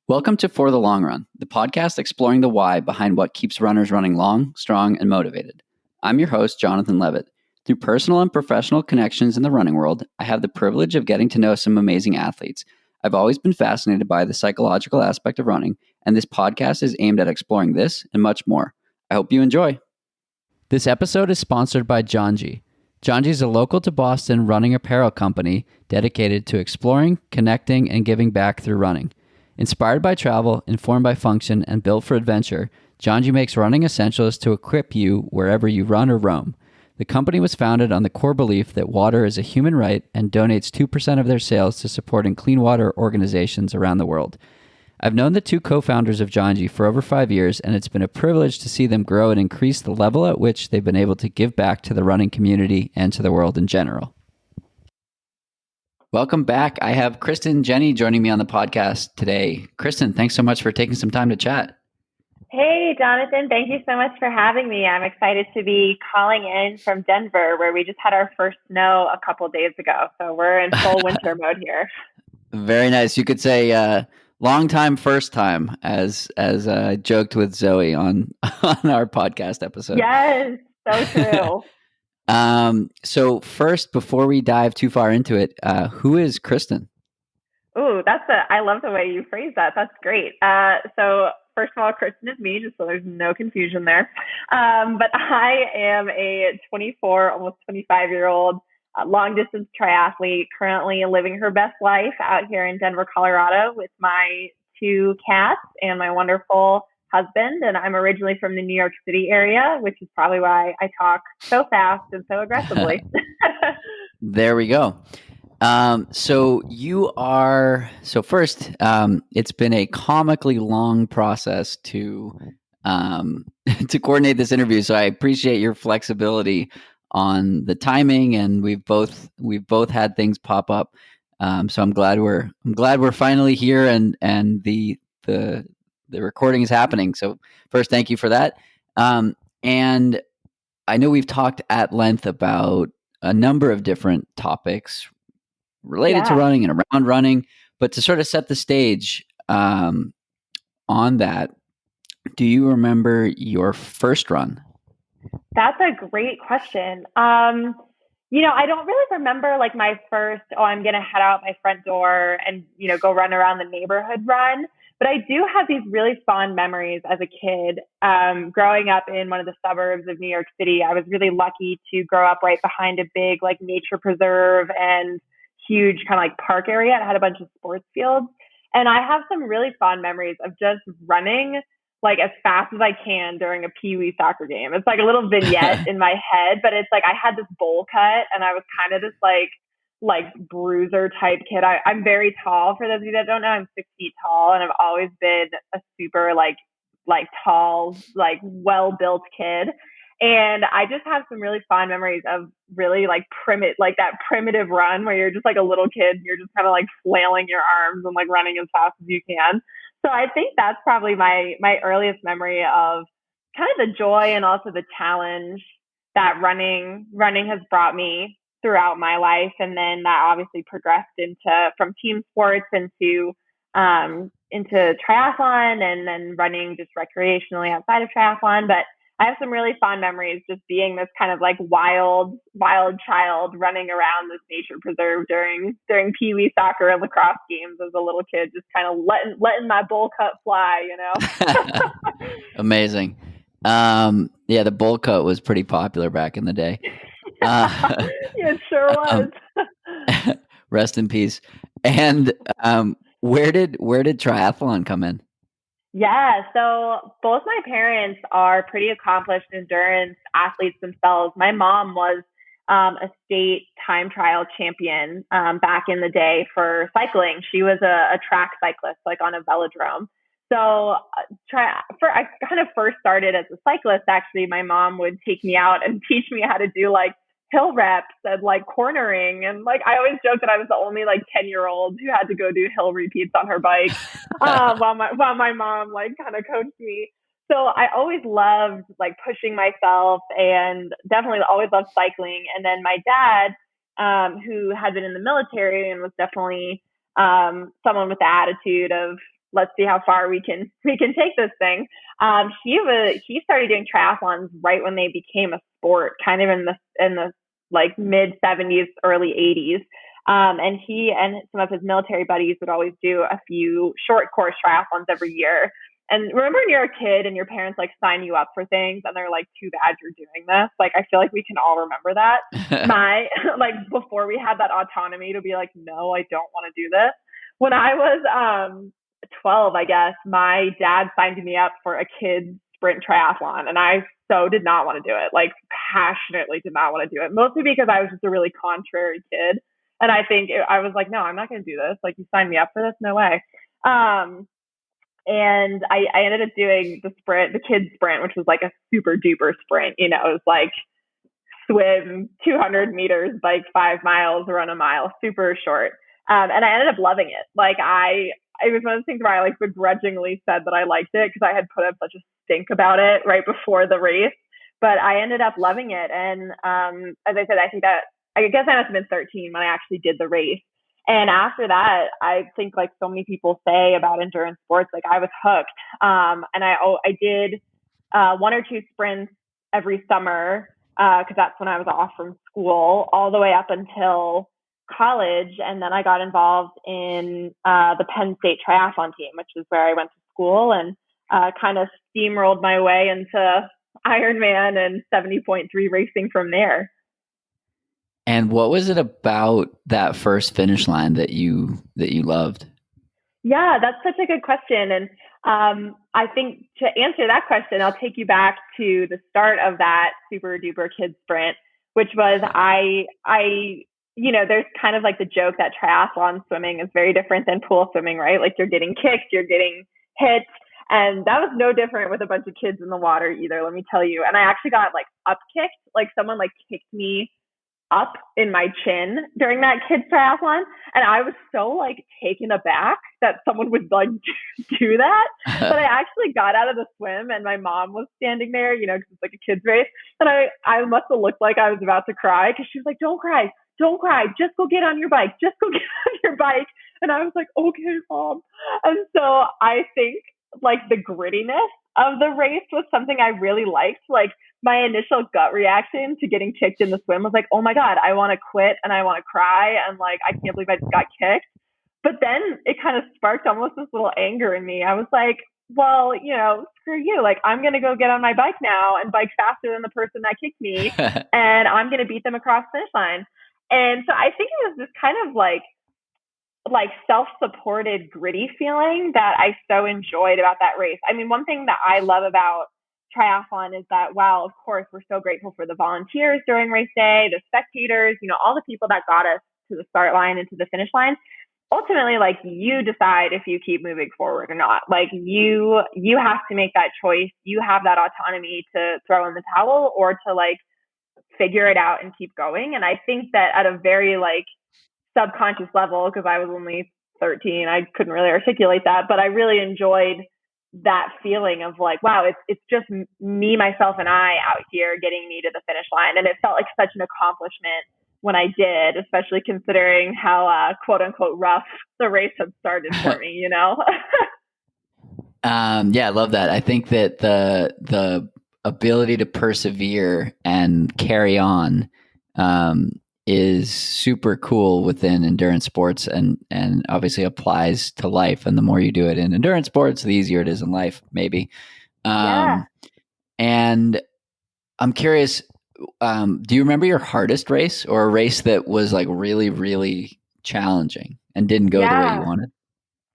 Welcome to For the Long Run, the podcast exploring the why behind what keeps runners running long, strong, and motivated. I'm your host, Jonathan Levitt. Through personal and professional connections in the running world, I have the privilege of getting to know some amazing athletes. I've always been fascinated by the psychological aspect of running, and this podcast is aimed at exploring this and much more. I hope you enjoy. This episode is sponsored by Janji. Janji is a local to Boston running apparel company dedicated to exploring, connecting, and giving back through running. Inspired by travel, informed by function, and built for adventure, Janji makes running essentials to equip you wherever you run or roam. The company was founded on the core belief that water is a human right and donates 2% of their sales to supporting clean water organizations around the world. I've known the two co-founders of Janji for over 5 years, and it's been a privilege to see them grow and increase the level at which they've been able to give back to the running community and to the world in general. Welcome back. I have Kristin Jenny joining me on the podcast today. Kristin, thanks so much for taking some time to chat. Hey, Jonathan. Thank you so much for having me. I'm excited to be calling in from Denver, where we just had our first snow a couple of days ago. So we're in full winter mode here. Very nice. You could say long time, first time, as I joked with Zoe on our podcast episode. Yes, so true. So first, before we dive too far into it, who is Kristin? Ooh, I love the way you phrase that. That's great. So first of all, Kristin is me, just so there's no confusion there. But I am a 24, almost 25-year-old long distance triathlete, currently living her best life out here in Denver, Colorado with my 2 cats and my wonderful husband. And I'm originally from the New York City area, which is probably why I talk so fast and so aggressively. There we go. So first, it's been a comically long process to coordinate this interview. So I appreciate your flexibility on the timing, and we've both had things pop up. So I'm glad we're finally here, and the recording is happening. So first, thank you for that. And I know we've talked at length about a number of different topics related to running and around running, but to sort of set the stage on that, do you remember your first run? That's a great question. I don't really remember like my first, I'm going to head out my front door and, go run around the neighborhood run. But I do have these really fond memories as a kid. Growing up in one of the suburbs of New York City, I was really lucky to grow up right behind a big like nature preserve and huge kind of like park area. It had a bunch of sports fields. And I have some really fond memories of just running like as fast as I can during a Pee-wee soccer game. It's like a little vignette in my head, but it's like I had this bowl cut and I was kind of this like bruiser type kid. I'm very tall. For those of you that don't know, I'm 6 feet tall, and I've always been a super like tall, like well-built kid. And I just have some really fond memories of really like that primitive run where you're just like a little kid and you're just kind of like flailing your arms and like running as fast as you can. So I think that's probably my earliest memory of kind of the joy and also the challenge that running has brought me throughout my life. And then that obviously progressed from team sports into triathlon, and then running just recreationally outside of triathlon. But I have some really fond memories just being this kind of like wild child running around this nature preserve during Pee-wee soccer and lacrosse games as a little kid, just kind of letting my bowl cut fly, Amazing. Yeah, the bowl cut was pretty popular back in the day. Yeah, it sure was. Rest in peace. And where did triathlon come in? Yeah, so both my parents are pretty accomplished endurance athletes themselves. My mom was a state time trial champion back in the day for cycling. She was a track cyclist, like on a velodrome. So I kind of first started as a cyclist. Actually, my mom would take me out and teach me how to do like hill reps and like cornering. And like, I always joke that I was the only like 10-year-old who had to go do hill repeats on her bike while my mom like kind of coached me. So I always loved like pushing myself, and definitely always loved cycling. And then my dad, who had been in the military and was definitely someone with the attitude of, let's see how far we can take this thing. He started doing triathlons right when they became a sport, kind of in the like mid 70s, early 80s. And he and some of his military buddies would always do a few short course triathlons every year. And remember when you're a kid and your parents like sign you up for things and they're like, too bad you're doing this. Like, I feel like we can all remember that. Like before we had that autonomy to be like, no, I don't want to do this. When I was 12, I guess, my dad signed me up for a kid's sprint triathlon. And I so did not want to do it, like passionately did not want to do it, mostly because I was just a really contrary kid. And I think I was like, no, I'm not going to do this. Like, you signed me up for this? No way. And I ended up doing the kids sprint, which was like a super duper sprint. You know, it was like swim 200 meters, bike 5 miles, run a mile, super short. And I ended up loving it. Like it was one of those things where I like begrudgingly said that I liked it because I had put up such a stink about it right before the race, but I ended up loving it. And as I said, I guess I must have been 13 when I actually did the race. And after that, I think like so many people say about endurance sports, like I was hooked. And I did 1 or 2 sprints every summer because that's when I was off from school, all the way up until college. And then I got involved in the Penn State triathlon team, which is where I went to school, and kind of steamrolled my way into Ironman and 70.3 racing from there. And what was it about that first finish line that you loved? Yeah, that's such a good question. And I think to answer that question, I'll take you back to the start of that super duper kids sprint, which was there's kind of like the joke that triathlon swimming is very different than pool swimming, right? Like you're getting kicked, you're getting hit. And that was no different with a bunch of kids in the water either, let me tell you. And I actually got like up kicked, like someone like kicked me up in my chin during that kids triathlon. And I was so like taken aback that someone would like do that. But I actually got out of the swim and my mom was standing there, you know, because it's like a kids race. And I must have looked like I was about to cry because she was like, don't cry. Just go get on your bike. And I was like, okay, Mom. And so I think like the grittiness of the race was something I really liked. Like my initial gut reaction to getting kicked in the swim was like, oh my God, I want to quit and I want to cry. And like, I can't believe I just got kicked. But then it kind of sparked almost this little anger in me. I was like, well, you know, screw you. Like, I'm going to go get on my bike now and bike faster than the person that kicked me. And I'm going to beat them across the finish line. And so I think it was this kind of like self-supported, gritty feeling that I so enjoyed about that race. I mean, one thing that I love about triathlon is that while, of course, we're so grateful for the volunteers during race day, the spectators, you know, all the people that got us to the start line and to the finish line, ultimately, like, you decide if you keep moving forward or not. Like, you have to make that choice. You have that autonomy to throw in the towel or to like figure it out and keep going. And I think that at a very like subconscious level, because I was only 13, I couldn't really articulate that, but I really enjoyed that feeling of like, wow, it's just me, myself, and I out here getting me to the finish line. And it felt like such an accomplishment when I did, especially considering how quote unquote rough the race had started for me, you know? Yeah, I love that. I think that the ability to persevere and carry on is super cool within endurance sports and obviously applies to life. And the more you do it in endurance sports, the easier it is in life, maybe. Yeah. And I'm curious, do you remember your hardest race or a race that was like really, really challenging and didn't go the way you wanted?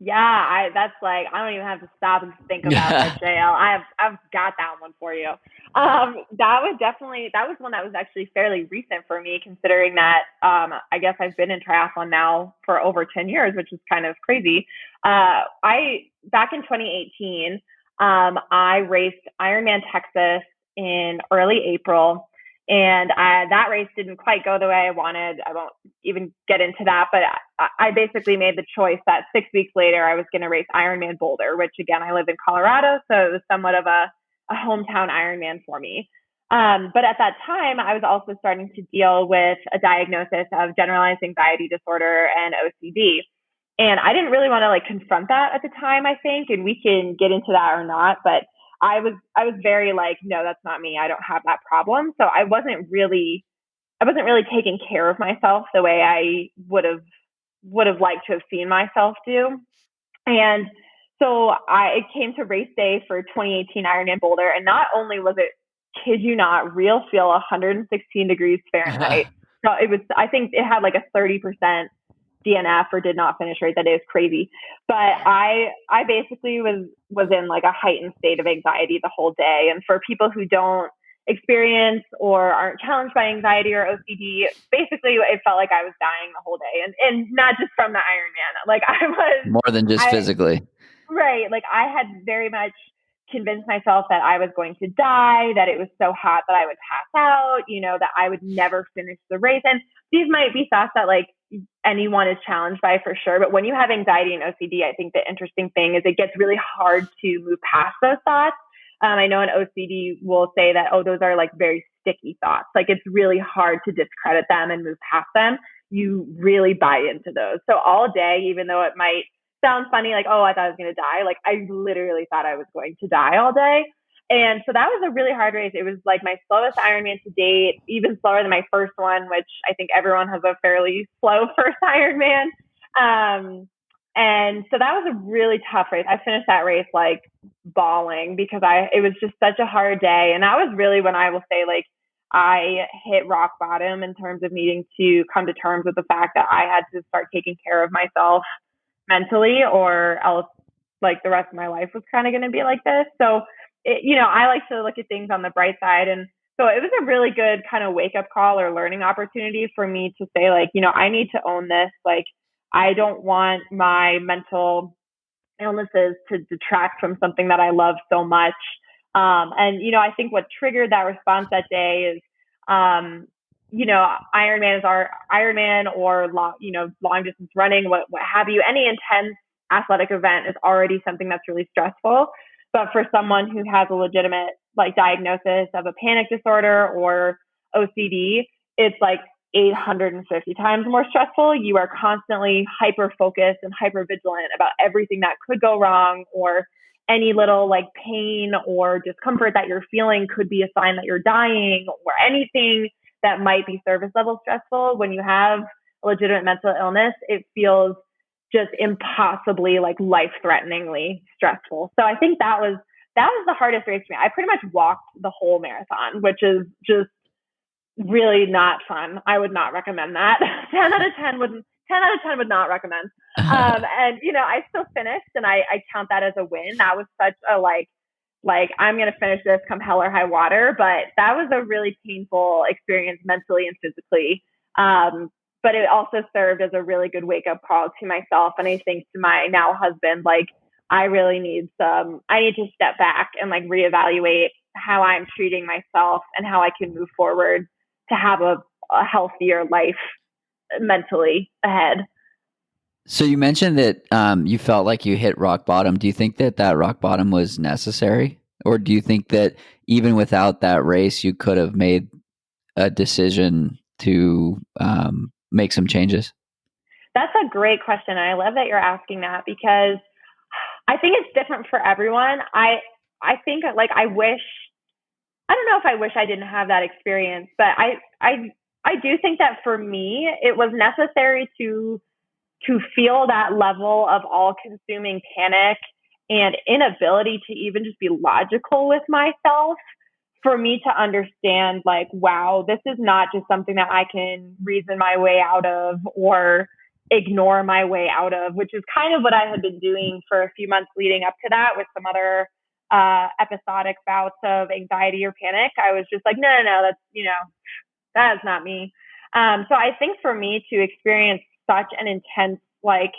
Yeah, that's like, I don't even have to stop and think about that, JL. I've got that one for you. That was one that was actually fairly recent for me, considering that I guess I've been in triathlon now for over 10 years, which is kind of crazy. Back in 2018, I raced Ironman Texas in early April. And that race didn't quite go the way I wanted. I won't even get into that, but I basically made the choice that 6 weeks later, I was going to race Ironman Boulder, which again, I live in Colorado. So it was somewhat of a hometown Ironman for me. But at that time, I was also starting to deal with a diagnosis of generalized anxiety disorder and OCD. And I didn't really want to like confront that at the time, I think, and we can get into that or not, but I was very like, no, that's not me. I don't have that problem. So I wasn't really taking care of myself the way I would have liked to have seen myself do. And so it came to race day for 2018 Ironman Boulder, and not only was it, kid you not, real feel 116 degrees Fahrenheit. So it was, I think it had like a 30% DNF or did not finish rate. That is crazy. But I basically was in like a heightened state of anxiety the whole day. And for people who don't experience or aren't challenged by anxiety or OCD, basically it felt like I was dying the whole day, and not just from the Ironman. Like I was more than just physically. Right. Like I had very much convinced myself that I was going to die, that it was so hot that I would pass out, that I would never finish the race. And these might be thoughts that like anyone is challenged by for sure. But when you have anxiety and OCD, I think the interesting thing is it gets really hard to move past those thoughts. I know an OCD will say that, oh, those are like very sticky thoughts. Like it's really hard to discredit them and move past them. You really buy into those. So all day, even though it might sound funny, like, oh, I thought I was going to die, like I literally thought I was going to die all day. And so that was a really hard race. It was like my slowest Ironman to date, even slower than my first one, which I think everyone has a fairly slow first Ironman. And so that was a really tough race. I finished that race like bawling because it was just such a hard day. And that was really when I will say like I hit rock bottom in terms of needing to come to terms with the fact that I had to start taking care of myself mentally, or else like the rest of my life was kind of going to be like this. So, I like to look at things on the bright side. And so it was a really good kind of wake up call or learning opportunity for me to say like, I need to own this. Like, I don't want my mental illnesses to detract from something that I love so much. And I think what triggered that response that day is, Ironman is our Ironman or long distance running, what have you. Any intense athletic event is already something that's really stressful. But for someone who has a legitimate like diagnosis of a panic disorder or OCD, it's like 850 times more stressful. You are constantly hyper focused and hyper vigilant about everything that could go wrong, or any little like pain or discomfort that you're feeling could be a sign that you're dying, or anything that might be surface level stressful. When you have a legitimate mental illness, it feels just impossibly like life threateningly stressful. So I think that was the hardest race for me. I pretty much walked the whole marathon, which is just really not fun. I would not recommend that. 10 out of 10 would not recommend. And I still finished, and I count that as a win. That was such a like I'm going to finish this come hell or high water. But that was a really painful experience mentally and physically. But it also served as a really good wake up call to myself. And I think to my now husband, like I need to step back and like reevaluate how I'm treating myself and how I can move forward to have a healthier life mentally ahead. So you mentioned that you felt like you hit rock bottom. Do you think that rock bottom was necessary? Or do you think that even without that race, you could have made a decision to make some changes? That's a great question. I love that you're asking that, because I think it's different for everyone. I think like I don't know if I wish I didn't have that experience, but I do think that for me, it was necessary to feel that level of all consuming panic and inability to even just be logical with myself, for me to understand like, wow, this is not just something that I can reason my way out of or ignore my way out of, which is kind of what I had been doing for a few months leading up to that with some other episodic bouts of anxiety or panic. I was just like, no, that's, that is not me. So I think for me to experience such an intense like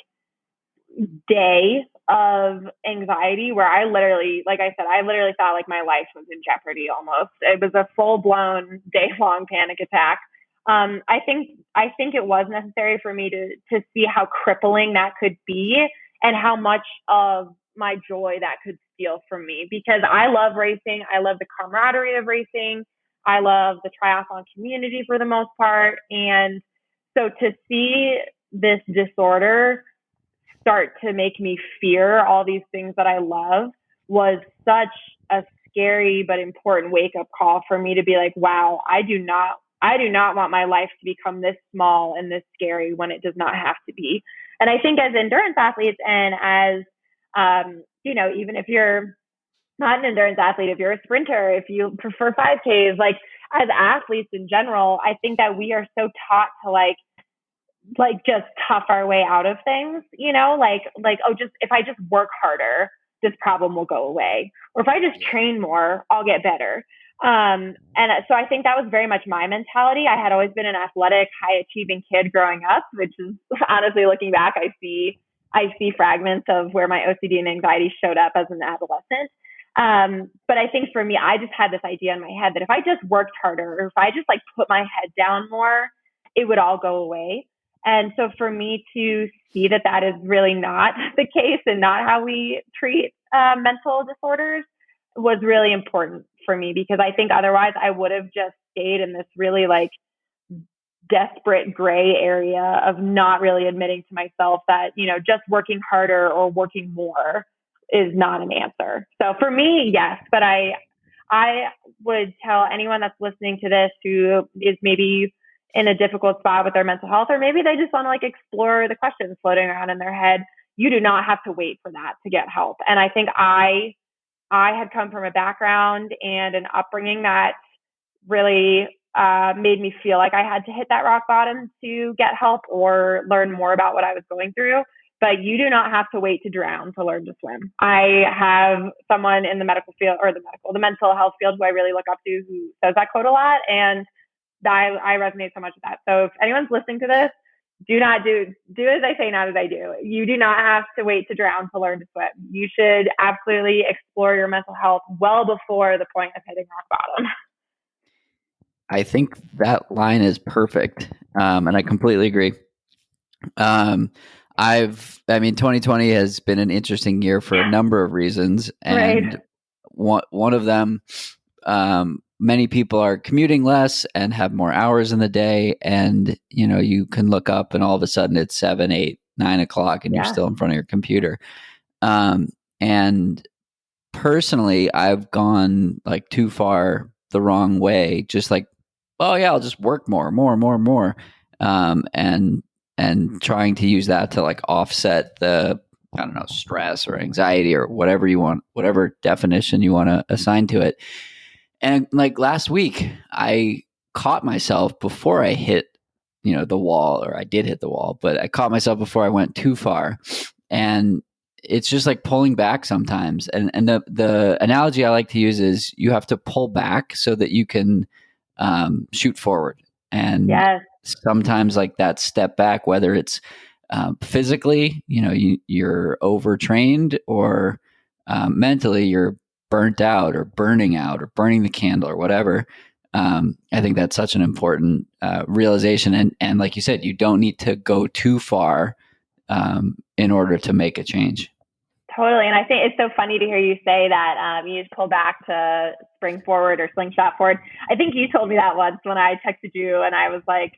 day of anxiety where I literally, like I said, I literally thought like my life was in jeopardy almost. It was a full blown day long panic attack. I think it was necessary for me to see how crippling that could be and how much of my joy that could steal from me, because I love racing. I love the camaraderie of racing. I love the triathlon community for the most part. And so to see this disorder start to make me fear all these things that I love was such a scary but important wake up call for me to be like, wow, I do not want my life to become this small and this scary when it does not have to be. And I think as endurance athletes and as, even if you're not an endurance athlete, if you're a sprinter, if you prefer 5Ks, like as athletes in general, I think that we are so taught to like just tough our way out of things, oh, just if I just work harder, this problem will go away. Or if I just train more, I'll get better. And so I think that was very much my mentality. I had always been an athletic, high achieving kid growing up, which is honestly looking back, I see fragments of where my OCD and anxiety showed up as an adolescent. But I think for me, I just had this idea in my head that if I just worked harder, or if I just like put my head down more, it would all go away. And so for me to see that that is really not the case and not how we treat mental disorders was really important for me, because I think otherwise I would have just stayed in this really like desperate gray area of not really admitting to myself that, just working harder or working more is not an answer. So for me, yes, but I would tell anyone that's listening to this who is maybe in a difficult spot with their mental health, or maybe they just want to like explore the questions floating around in their head, you do not have to wait for that to get help. And I think I had come from a background and an upbringing that really made me feel like I had to hit that rock bottom to get help or learn more about what I was going through. But you do not have to wait to drown to learn to swim. I have someone in the medical field, or the mental health field, who I really look up to, who says that quote a lot. And I resonate so much with that. So if anyone's listening to this, do as I say, not as I do. You do not have to wait to drown to learn to swim. You should absolutely explore your mental health well before the point of hitting rock bottom. I think that line is perfect. And I completely agree. 2020 has been an interesting year for a number of reasons. And one of them, many people are commuting less and have more hours in the day. And, you can look up and all of a sudden it's 7, 8, 9 o'clock and you're still in front of your computer. And personally, I've gone like too far the wrong way. Just like, oh yeah, I'll just work more. And trying to use that to like offset the, stress or anxiety or whatever you want, whatever definition you want to assign to it. And like last week, I caught myself before I hit, the wall, or I did hit the wall, but I caught myself before I went too far. And it's just like pulling back sometimes. And the analogy I like to use is you have to pull back so that you can shoot forward. And sometimes like that step back, whether it's physically, you're overtrained, or mentally you're burnt out or burning out or burning the candle or whatever. I think that's such an important realization. And like you said, you don't need to go too far in order to make a change. Totally. And I think it's so funny to hear you say that you just pull back to spring forward or slingshot forward. I think you told me that once when I texted you, and I was like,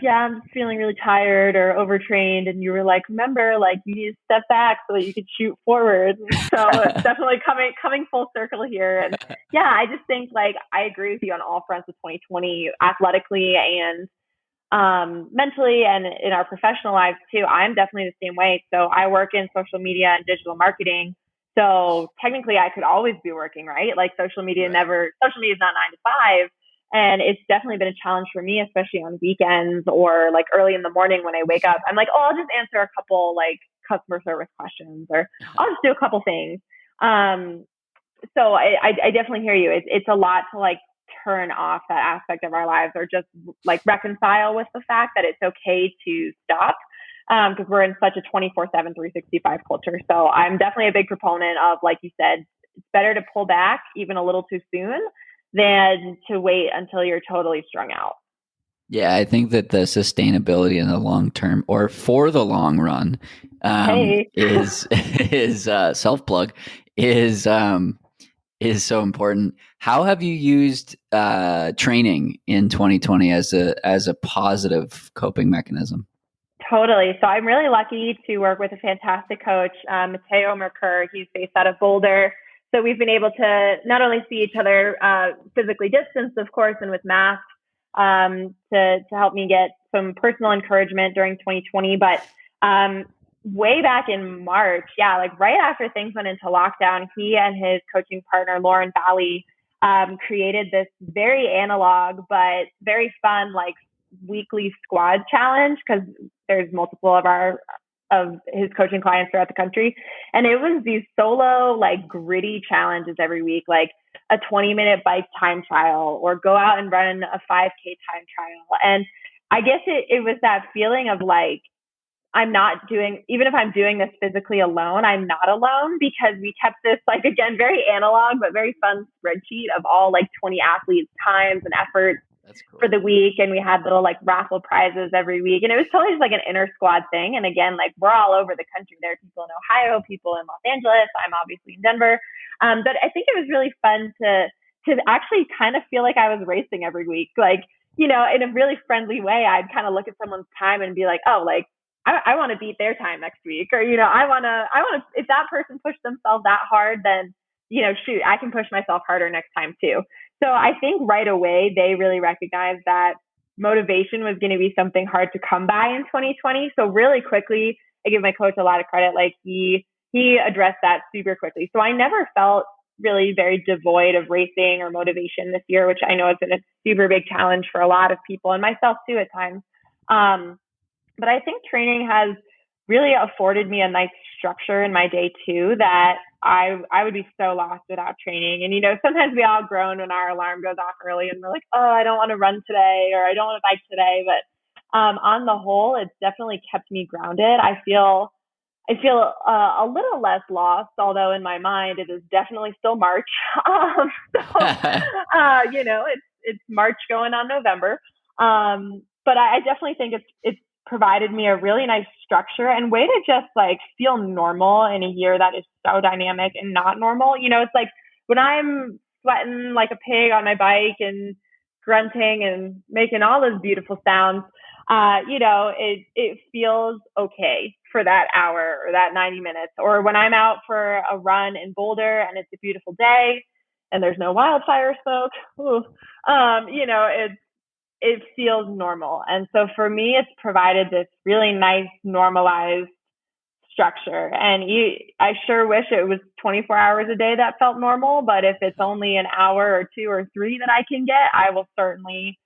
yeah, I'm just feeling really tired or overtrained. And you were like, remember, like you need to step back so that you can shoot forward. So it's definitely coming full circle here. And yeah, I just think like I agree with you on all fronts of 2020, athletically and mentally, and in our professional lives too. I'm definitely the same way. So I work in social media and digital marketing. So technically I could always be working, right? Like social media is not 9 to 5. And it's definitely been a challenge for me, especially on weekends or like early in the morning when I wake up. I'm like, oh, I'll just answer a couple like customer service questions, or I'll just do a couple things. So I definitely hear you. It's a lot to like turn off that aspect of our lives, or just like reconcile with the fact that it's okay to stop, because we're in such a 24/7, 365 culture. So I'm definitely a big proponent of, like you said, it's better to pull back even a little too soon than to wait until you're totally strung out. Yeah, I think that the sustainability in the long term, or for the long run, is self plug is so important. How have you used training in 2020 as a positive coping mechanism? Totally. So I'm really lucky to work with a fantastic coach, Mateo Mercur. He's based out of Boulder. So we've been able to not only see each other physically distanced, of course, and with masks to help me get some personal encouragement during 2020. But way back in March, yeah, like right after things went into lockdown, he and his coaching partner, Lauren Bally, created this very analog but very fun like weekly squad challenge because there's multiple of his coaching clients throughout the country. And it was these solo, like gritty challenges every week, like a 20-minute bike time trial or go out and run a 5K time trial. And I guess it was that feeling of like, I'm not doing, even if I'm doing this physically alone, I'm not alone because we kept this like, again, very analog, but very fun spreadsheet of all like 20 athletes' times and efforts Cool. For the week. And we had little like raffle prizes every week. And it was totally just like an inner squad thing. And again, like we're all over the country. There are people in Ohio, people in Los Angeles. I'm obviously in Denver. But I think it was really fun to actually kind of feel like I was racing every week. Like, you know, in a really friendly way, I'd kind of look at someone's time and be like, oh, like, I want to beat their time next week. Or, you know, I want to, if that person pushed themselves that hard, then, you know, shoot, I can push myself harder next time too. So I think right away, they really recognized that motivation was going to be something hard to come by in 2020. So really quickly, I give my coach a lot of credit. Like he addressed that super quickly. So I never felt really very devoid of racing or motivation this year, which I know has been a super big challenge for a lot of people and myself too at times. But I think training has really afforded me a nice structure in my day too, that I would be so lost without training. And, you know, sometimes we all groan when our alarm goes off early and we're like, oh, I don't want to run today or I don't want to bike today. But on the whole, it's definitely kept me grounded. I feel a little less lost, although in my mind, it is definitely still March. You know, it's March going on November. But I definitely think it's provided me a really nice structure and way to just like feel normal in a year that is so dynamic and not normal. You know, it's like when I'm sweating like a pig on my bike and grunting and making all those beautiful sounds, you know, it feels okay for that hour or that 90 minutes. Or when I'm out for a run in Boulder and it's a beautiful day and there's no wildfire smoke, you know, it feels normal. And so for me, it's provided this really nice, normalized structure. And I sure wish it was 24 hours a day that felt normal, but if it's only an hour or 2 or 3 that I can get, I will certainly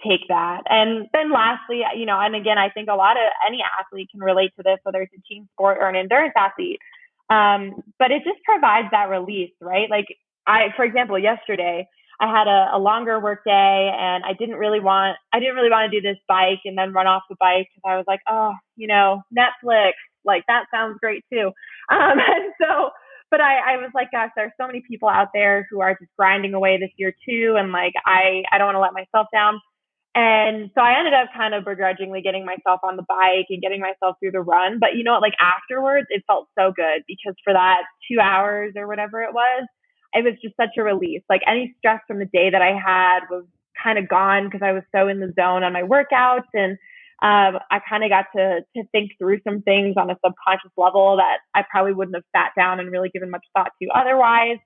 take that. And then lastly, you know, and again, I think any athlete can relate to this, whether it's a team sport or an endurance athlete. But it just provides that release, right? Like for example, yesterday, I had a longer work day and I didn't really want to do this bike and then run off the bike because I was like, oh, you know, Netflix, like that sounds great too. And so, but I was like, gosh, there's so many people out there who are just grinding away this year too. And like, I don't want to let myself down. And so I ended up kind of begrudgingly getting myself on the bike and getting myself through the run. But you know what, like afterwards, it felt so good because for that 2 hours or whatever it was just such a release. Like any stress from the day that I had was kind of gone because I was so in the zone on my workouts. And I kind of got to think through some things on a subconscious level that I probably wouldn't have sat down and really given much thought to otherwise.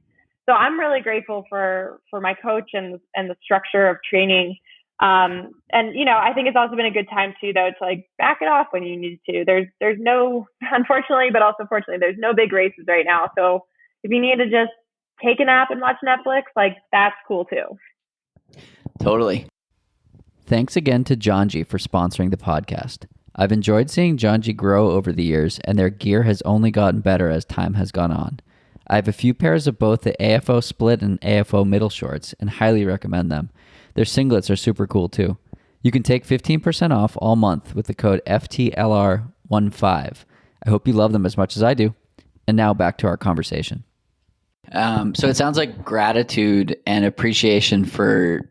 So I'm really grateful for my coach and the structure of training. And, you know, I think it's also been a good time too, though, to like back it off when you need to. There's no, unfortunately, but also fortunately, there's no big races right now. So if you need to just take a nap and watch Netflix, like that's cool too. Totally. Thanks again to Janji for sponsoring the podcast. I've enjoyed seeing Janji grow over the years, and their gear has only gotten better as time has gone on. I have a few pairs of both the AFO split and AFO middle shorts and highly recommend them. Their singlets are super cool too. You can take 15% off all month with the code FTLR15. I hope you love them as much as I do. And now back to our conversation. So it sounds like gratitude and appreciation for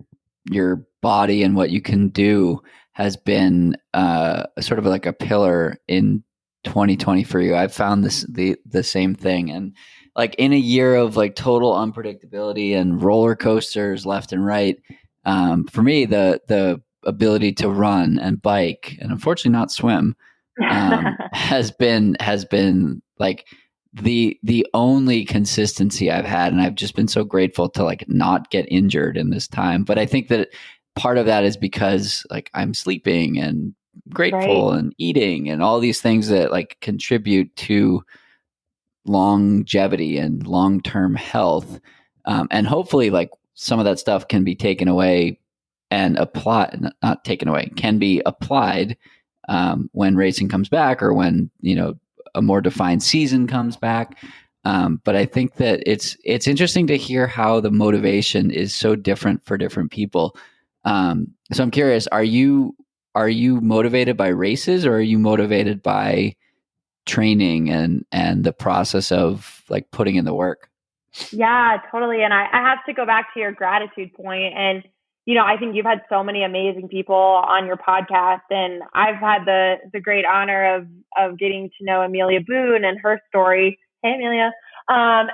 your body and what you can do has been sort of like a pillar in 2020 for you. I've found the same thing. And like in a year of like total unpredictability and roller coasters left and right, for me, the ability to run and bike and unfortunately not swim, has been like the only consistency I've had, and I've just been so grateful to like not get injured in this time. But I think that part of that is because like I'm sleeping and grateful Right. and eating and all these things that like contribute to longevity and long-term health. And hopefully like some of that stuff can be taken away and applied, not taken away, can be applied when racing comes back, or when, you know, a more defined season comes back. But I think that it's interesting to hear how the motivation is so different for different people. So I'm curious, are you motivated by races, or are you motivated by training and the process of like putting in the work? Yeah, totally. And I have to go back to your gratitude point. And, I think you've had so many amazing people on your podcast. And I've had the great honor of getting to know Amelia Boone and her story. Hey, Amelia. And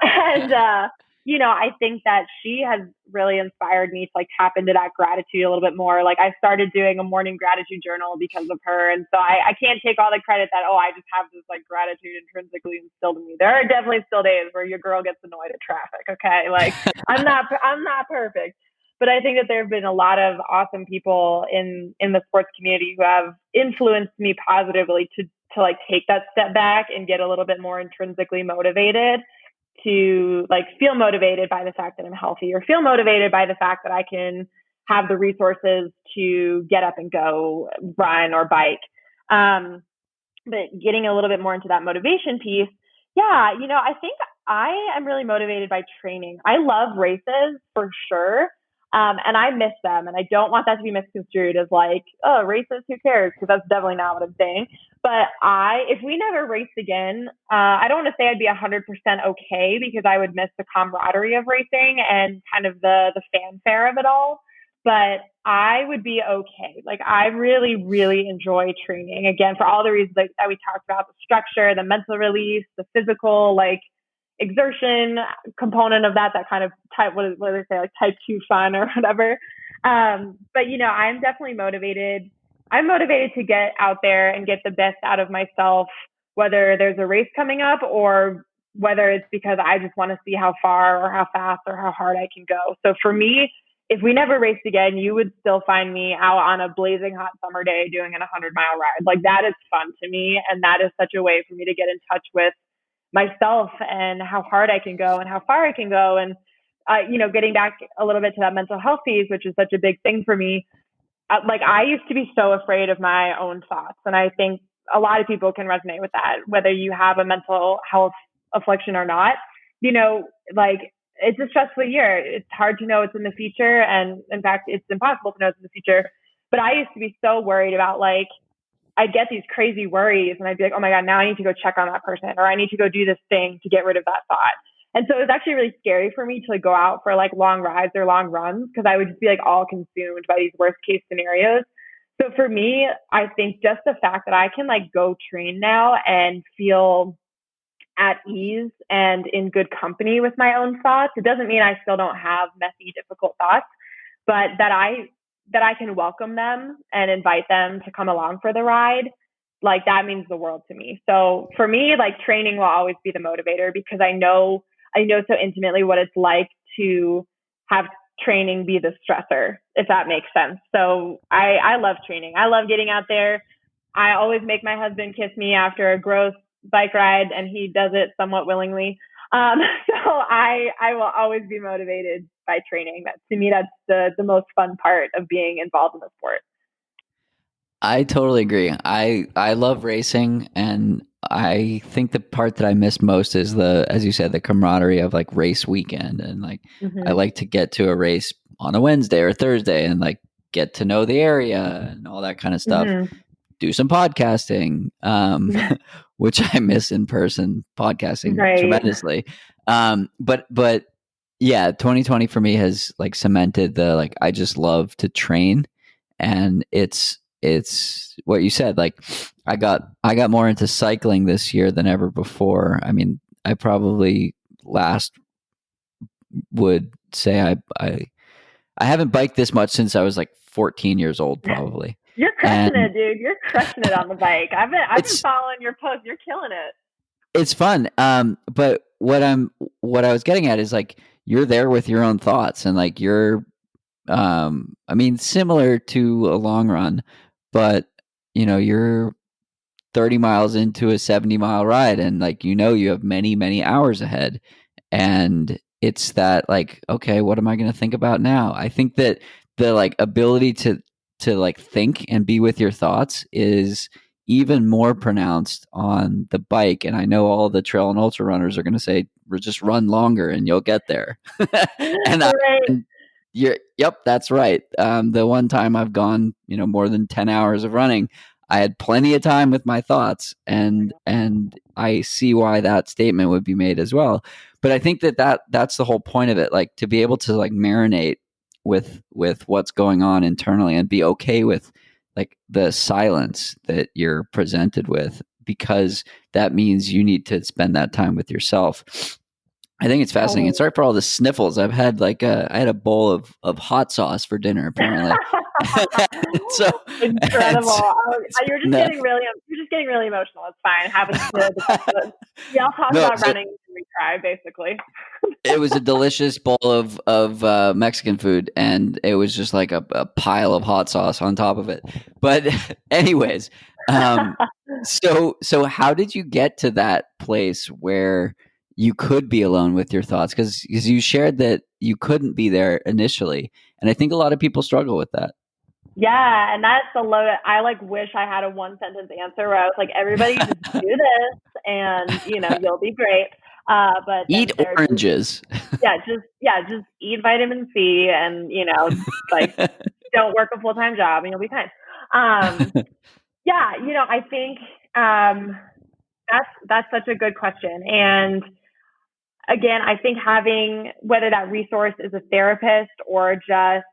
I think that she has really inspired me to like tap into that gratitude a little bit more. Like I started doing a morning gratitude journal because of her. And so I can't take all the credit that, I just have this like gratitude intrinsically instilled in me. There are definitely still days where your girl gets annoyed at traffic. Okay. Like I'm not perfect, but I think that there have been a lot of awesome people in the sports community who have influenced me positively to like take that step back and get a little bit more intrinsically motivated, to like feel motivated by the fact that I'm healthy, or feel motivated by the fact that I can have the resources to get up and go run or bike. But getting a little bit more into that motivation piece, yeah, I think I am really motivated by training. I love races for sure. And I miss them. And I don't want that to be misconstrued as like, oh, races, who cares? Because that's definitely not what I'm saying. But if we never raced again, I don't want to say I'd be 100% okay, because I would miss the camaraderie of racing and kind of the fanfare of it all. But I would be okay. Like I really, really enjoy training, again, for all the reasons that we talked about: the structure, the mental release, the physical, like exertion component of that kind of type, what do they say, like type 2 fun or whatever. But I'm definitely motivated. I'm motivated to get out there and get the best out of myself, whether there's a race coming up or whether it's because I just want to see how far or how fast or how hard I can go. So for me, if we never raced again, you would still find me out on a blazing hot summer day doing an 100-mile ride. Like that is fun to me. And that is such a way for me to get in touch with myself and how hard I can go and how far I can go. And, getting back a little bit to that mental health piece, which is such a big thing for me. Like I used to be so afraid of my own thoughts. And I think a lot of people can resonate with that, whether you have a mental health affliction or not. Like it's a stressful year. It's hard to know what's in the future. And in fact, it's impossible to know what's in the future. But I used to be so worried about like, I'd get these crazy worries and I'd be like, oh my God, now I need to go check on that person, or I need to go do this thing to get rid of that thought. And so it was actually really scary for me to like go out for like long rides or long runs, because I would just be like all consumed by these worst case scenarios. So for me, I think just the fact that I can like go train now and feel at ease and in good company with my own thoughts, it doesn't mean I still don't have messy, difficult thoughts, but that I can welcome them and invite them to come along for the ride. Like that means the world to me. So for me, like training will always be the motivator, because I know so intimately what it's like to have training be the stressor, if that makes sense. So I love training. I love getting out there. I always make my husband kiss me after a gross bike ride, and he does it somewhat willingly. So I will always be motivated by training. That to me, that's the most fun part of being involved in the sport. I totally agree. I love racing, and I think the part that I miss most is as you said, the camaraderie of like race weekend. And like, I like to get to a race on a Wednesday or Thursday and like get to know the area and all that kind of stuff. Do some podcasting, which I miss in person podcasting tremendously. But yeah, 2020 for me has like cemented the, like, I just love to train. And it's what you said. Like I got more into cycling this year than ever before. I mean, I probably would say I haven't biked this much since I was like 14 years old, probably. You're crushing And it, dude. You're crushing it on the bike. I've been following your posts. You're killing it. it's fun. But what I was getting at is like, you're there with your own thoughts, and like you're, I mean, similar to a long run, but you're 30 miles into a 70-mile ride, and like, you have many, many hours ahead. And it's that like, okay, what am I going to think about now? I think that the like ability to like think and be with your thoughts is even more pronounced on the bike. And I know all the trail and ultra runners are going to say, just run longer and you'll get there. and I, Right. and yep, that's right. The one time I've gone, more than 10 hours of running, I had plenty of time with my thoughts, and I see why that statement would be made as well. But I think that's the whole point of it, like to be able to like marinate with what's going on internally and be okay with like the silence that you're presented with, because that means you need to spend that time with yourself. I think it's fascinating. And sorry for all the sniffles. I've had I had a bowl of hot sauce for dinner, apparently. So incredible. You're just no. getting really emotional. It's fine. It happens to we all talk about running and we cry, basically. It was a delicious bowl of Mexican food, and it was just like a pile of hot sauce on top of it. But anyways, so how did you get to that place where you could be alone with your thoughts? Because you shared that you couldn't be there initially, and I think a lot of people struggle with that. Yeah, and that's the load. I like wish I had a one sentence answer where I was like, everybody just do this, and you'll be great. But eat oranges. Just eat vitamin C, and like don't work a full-time job, and you'll be fine. Yeah, I think that's such a good question. And again, I think having, whether that resource is a therapist or just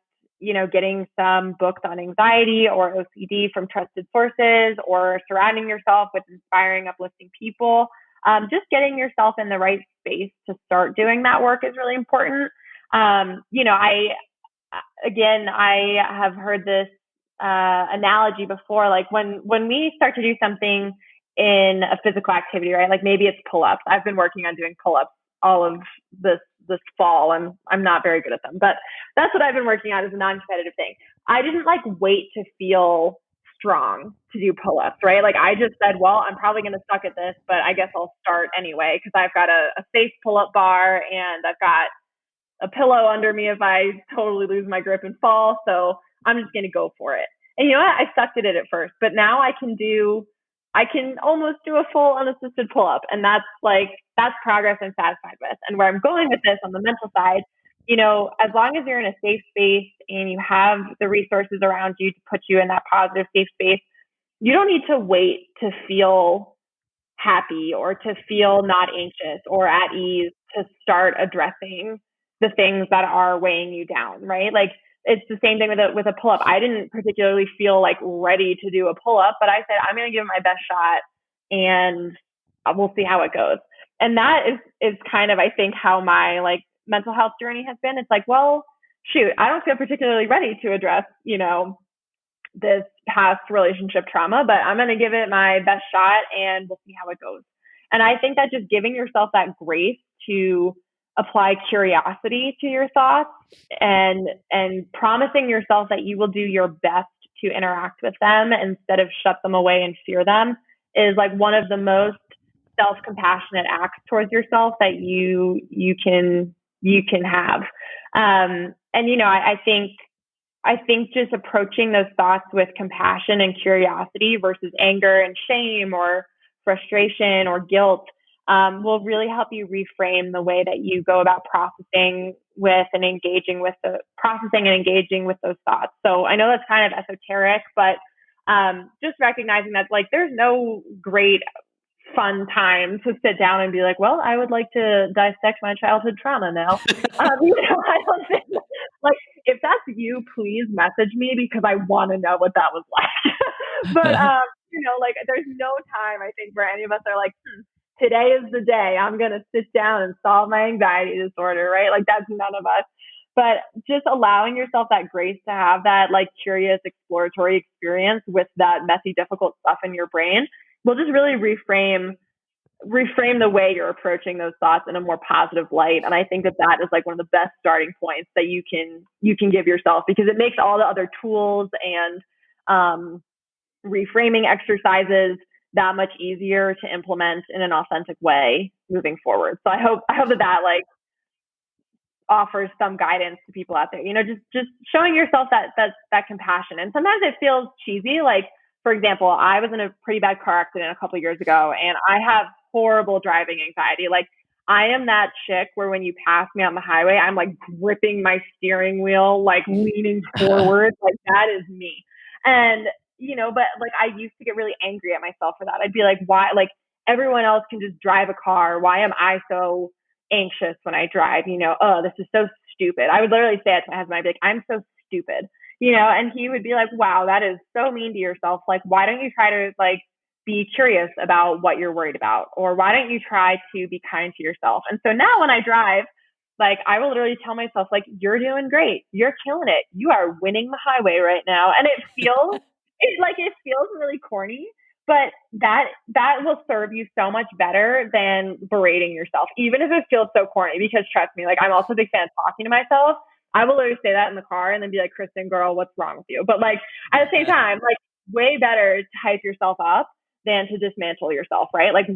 getting some books on anxiety or OCD from trusted sources, or surrounding yourself with inspiring, uplifting people, just getting yourself in the right space to start doing that work is really important. I have heard this analogy before, like when we start to do something in a physical activity, right? Like maybe it's pull-ups. I've been working on doing pull-ups all of this fall, and I'm not very good at them, but that's what I've been working on as a non-competitive thing. I didn't like wait to feel strong to do pull-ups, right? Like I just said, well, I'm probably going to suck at this, but I guess I'll start anyway, because I've got a safe pull-up bar and I've got a pillow under me if I totally lose my grip and fall. So I'm just going to go for it. And you know what? I sucked at it at first, but now I can almost do a full unassisted pull-up. And that's progress I'm satisfied with. And where I'm going with this on the mental side, as long as you're in a safe space and you have the resources around you to put you in that positive, safe space, you don't need to wait to feel happy or to feel not anxious or at ease to start addressing the things that are weighing you down, right? Like it's the same thing with a pull-up. I didn't particularly feel like ready to do a pull-up, but I said, I'm going to give it my best shot and we'll see how it goes. And that is kind of, I think, how my like mental health journey has been. It's like, well, shoot, I don't feel particularly ready to address, this past relationship trauma, but I'm going to give it my best shot and we'll see how it goes. And I think that just giving yourself that grace to apply curiosity to your thoughts and promising yourself that you will do your best to interact with them instead of shut them away and fear them is like one of the most self-compassionate acts towards yourself that you can have. I think just approaching those thoughts with compassion and curiosity versus anger and shame or frustration or guilt will really help you reframe the way that you go about processing and engaging with those thoughts. So I know that's kind of esoteric, but just recognizing that like there's no great fun time to sit down and be like, well, I would like to dissect my childhood trauma now. I don't think like if that's you, please message me because I want to know what that was like. But like there's no time I think where any of us are like, today is the day I'm going to sit down and solve my anxiety disorder, right? Like that's none of us. but just allowing yourself that grace to have that like curious exploratory experience with that messy, difficult stuff in your brain will just really reframe the way you're approaching those thoughts in a more positive light. And I think that is like one of the best starting points that you can give yourself, because it makes all the other tools and reframing exercises that much easier to implement in an authentic way moving forward. So I hope that like offers some guidance to people out there, just showing yourself that compassion. And sometimes it feels cheesy. Like, for example, I was in a pretty bad car accident a couple of years ago, and I have horrible driving anxiety. Like, I am that chick where when you pass me on the highway, I'm like gripping my steering wheel, like leaning forward. Like, that is me. And, but like, I used to get really angry at myself for that. I'd be like, why? Like, everyone else can just drive a car. Why am I so anxious when I drive? Oh, this is so stupid. I would literally say it to my husband. I'd be like, I'm so stupid. And he would be like, wow, that is so mean to yourself. Like, why don't you try to like be curious about what you're worried about? Or why don't you try to be kind to yourself? And so now when I drive, like, I will literally tell myself, like, you're doing great. You're killing it. You are winning the highway right now. And it feels really corny, but that will serve you so much better than berating yourself, even if it feels so corny, because trust me, like, I'm also a big fan of talking to myself. I will literally say that in the car and then be like, Kristin, girl, what's wrong with you? But like, at the same time, like, way better to hype yourself up than to dismantle yourself, right? Like